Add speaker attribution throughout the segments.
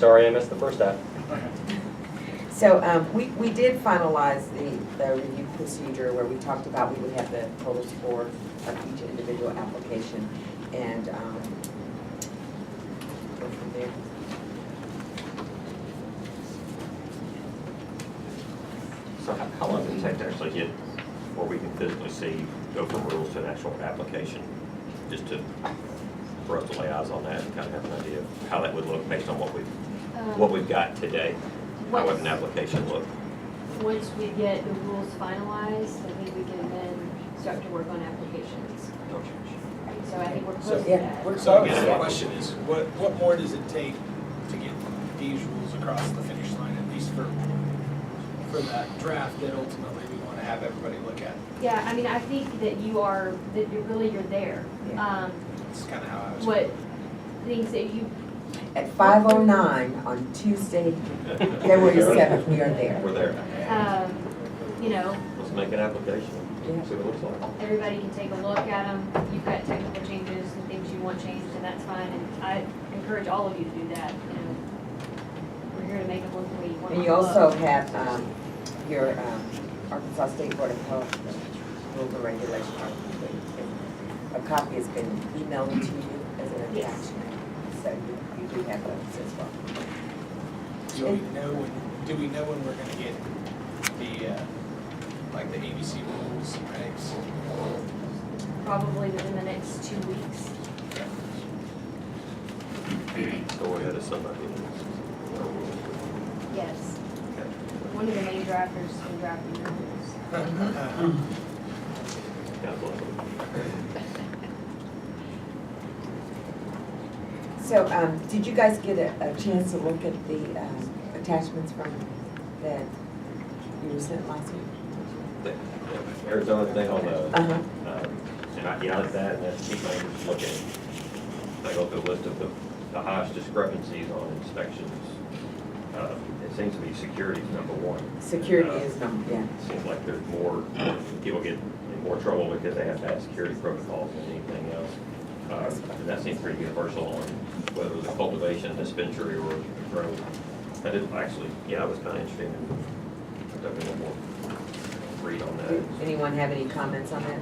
Speaker 1: sorry I missed the first half.
Speaker 2: So we did finalize the review procedure where we talked about we would have the total score of each individual application and go from there.
Speaker 3: So how long does it take to actually get where we can physically see, go from rules to an actual application? Just to, for us to lay eyes on that and kind of have an idea of how that would look based on what we've got today. How would an application look?
Speaker 4: Once we get the rules finalized, I think we can then start to work on applications. So I think we're close to
Speaker 2: yeah,
Speaker 4: that.
Speaker 2: we're
Speaker 5: So I guess
Speaker 2: close.
Speaker 5: the question is, what more does it take to get these rules across the finish line, at least for that draft that ultimately we want to have everybody look at?
Speaker 4: Yeah, I mean, I think that you're there.
Speaker 2: Yeah.
Speaker 5: It's kind of how I was.
Speaker 4: What things that you,
Speaker 2: At 5:09 on Tuesday, February 7th, we are there.
Speaker 3: We're there.
Speaker 4: you know,
Speaker 3: Let's make an application,
Speaker 2: Yeah.
Speaker 3: see what it looks like.
Speaker 4: everybody can take a look at them. You've got technical changes and things you want changed, and that's fine. And I encourage all of you to do that, you know. We're here to make them look the way you want them
Speaker 2: And
Speaker 4: to
Speaker 2: you
Speaker 4: look.
Speaker 2: also have your Arkansas State Board of Health rules and regulations. A copy has been emailed to you as an
Speaker 4: Yes.
Speaker 2: attachment, so you do have those as well.
Speaker 5: Do we know when we're gonna get the, like the ABC rules and regs?
Speaker 4: Probably within the next 2 weeks.
Speaker 3: Go ahead of somebody.
Speaker 4: Yes. One of the main drafters has been drafting your rules.
Speaker 3: God bless them.
Speaker 2: So, did you guys get a chance to look at the attachments from that you were sent last week?
Speaker 3: The Arizona thing on the,
Speaker 2: Uh-huh.
Speaker 3: and I like that, and that's keep language looking. I go through a list of the highest discrepancies on inspections. It seems to be security is number one.
Speaker 2: Security is number, yeah.
Speaker 3: It seems like there's more, people get in more trouble because they have to have security protocols than anything else. And that seems pretty universal on whether it was a cultivation, dispensary, or a grow. I did actually, yeah, I was kind of interested in, definitely more read on that.
Speaker 2: Did anyone have any comments on that?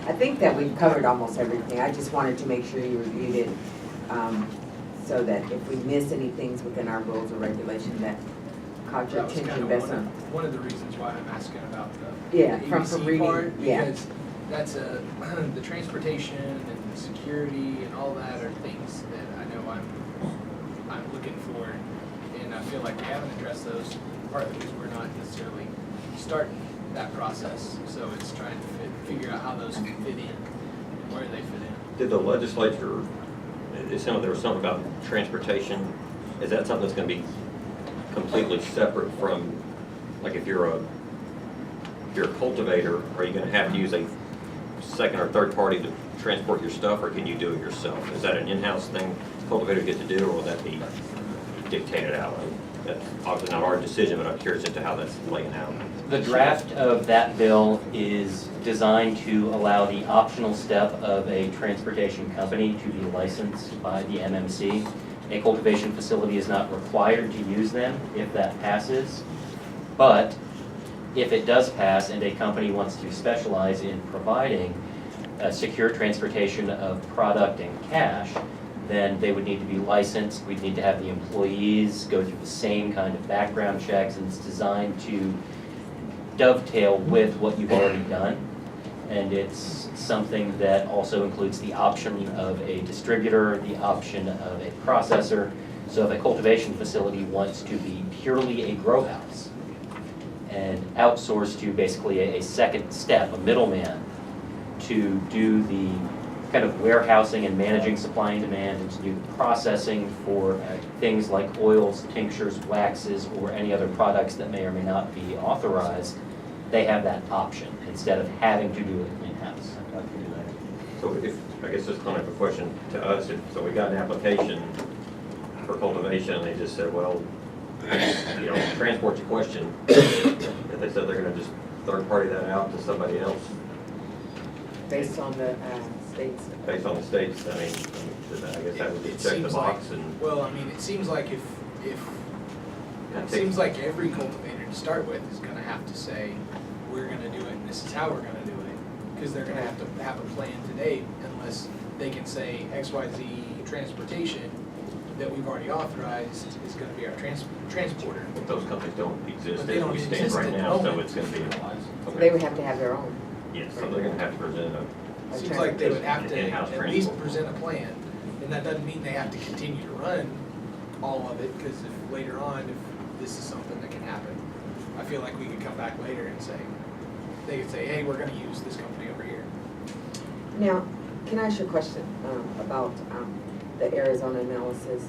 Speaker 2: I think that we've covered almost everything. I just wanted to make sure you reviewed it, so that if we miss any things within our rules or regulations that caught your
Speaker 5: That was
Speaker 2: attention
Speaker 5: kind
Speaker 2: based
Speaker 5: of
Speaker 2: on.
Speaker 5: one of the reasons why I'm asking about
Speaker 2: Yeah,
Speaker 5: the
Speaker 2: from
Speaker 5: ABC
Speaker 2: reading,
Speaker 5: part,
Speaker 2: yeah.
Speaker 5: because that's the transportation and the security and all that are things that I know I'm looking for, and I feel like we haven't addressed those, partly because we're not necessarily starting that process, so it's trying to figure out how those fit in and where they fit in.
Speaker 3: Did the legislature, there was something about transportation, is that something that's gonna be completely separate from, like if you're a cultivator, are you gonna have to use a second or third party to transport your stuff, or can you do it yourself? Is that an in-house thing cultivators get to do, or will that be dictated out? That's obviously not our decision, but I'm curious as to how that's laying out.
Speaker 1: The draft of that bill is designed to allow the optional step of a transportation company to be licensed by the MMC. A cultivation facility is not required to use them if that passes, but if it does pass and a company wants to specialize in providing secure transportation of product and cash, then they would need to be licensed. We'd need to have the employees go through the same kind of background checks, and it's designed to dovetail with what you've already done. And it's something that also includes the option of a distributor, the option of a processor. So if a cultivation facility wants to be purely a grow house and outsource to basically a second step, a middleman, to do the kind of warehousing and managing supply and demand, and to do processing for things like oils, tinctures, waxes, or any other products that may or may not be authorized, they have that option instead of having to do it in-house.
Speaker 3: So if, I guess this is kind of a question to us, so we got an application for cultivation, and they just said, well, you know, transport's a question. If they said they're gonna just third party that out to somebody else,
Speaker 2: Based on the states.
Speaker 3: Based on the states, I mean, I guess that would be
Speaker 5: It
Speaker 3: check the
Speaker 5: seems
Speaker 3: box
Speaker 5: like-
Speaker 3: and.
Speaker 5: Well, I mean, it seems like if,
Speaker 3: That
Speaker 5: it
Speaker 3: takes-
Speaker 5: seems like every cultivator to start with is gonna have to say, we're gonna do it, and this is how we're gonna do it. Because they're gonna have to have a plan to date unless they can say XYZ transportation that we've already authorized is gonna be our transporter.
Speaker 3: But those companies don't exist
Speaker 5: But they
Speaker 3: as
Speaker 5: don't
Speaker 3: we stand
Speaker 5: exist
Speaker 3: right
Speaker 5: at the
Speaker 3: now, so
Speaker 5: moment.
Speaker 3: it's gonna be.
Speaker 2: So they would have to have their own.
Speaker 3: Yes, so they're gonna have to present a,
Speaker 5: Seems like they would have to
Speaker 3: In-house
Speaker 5: at least
Speaker 3: transport.
Speaker 5: present a plan, and that doesn't mean they have to continue to run all of it, because if later on, if this is something that can happen, I feel like we could come back later and say, they could say, hey, we're gonna use this company over here.
Speaker 2: Now, can I ask you a question about the Arizona analysis?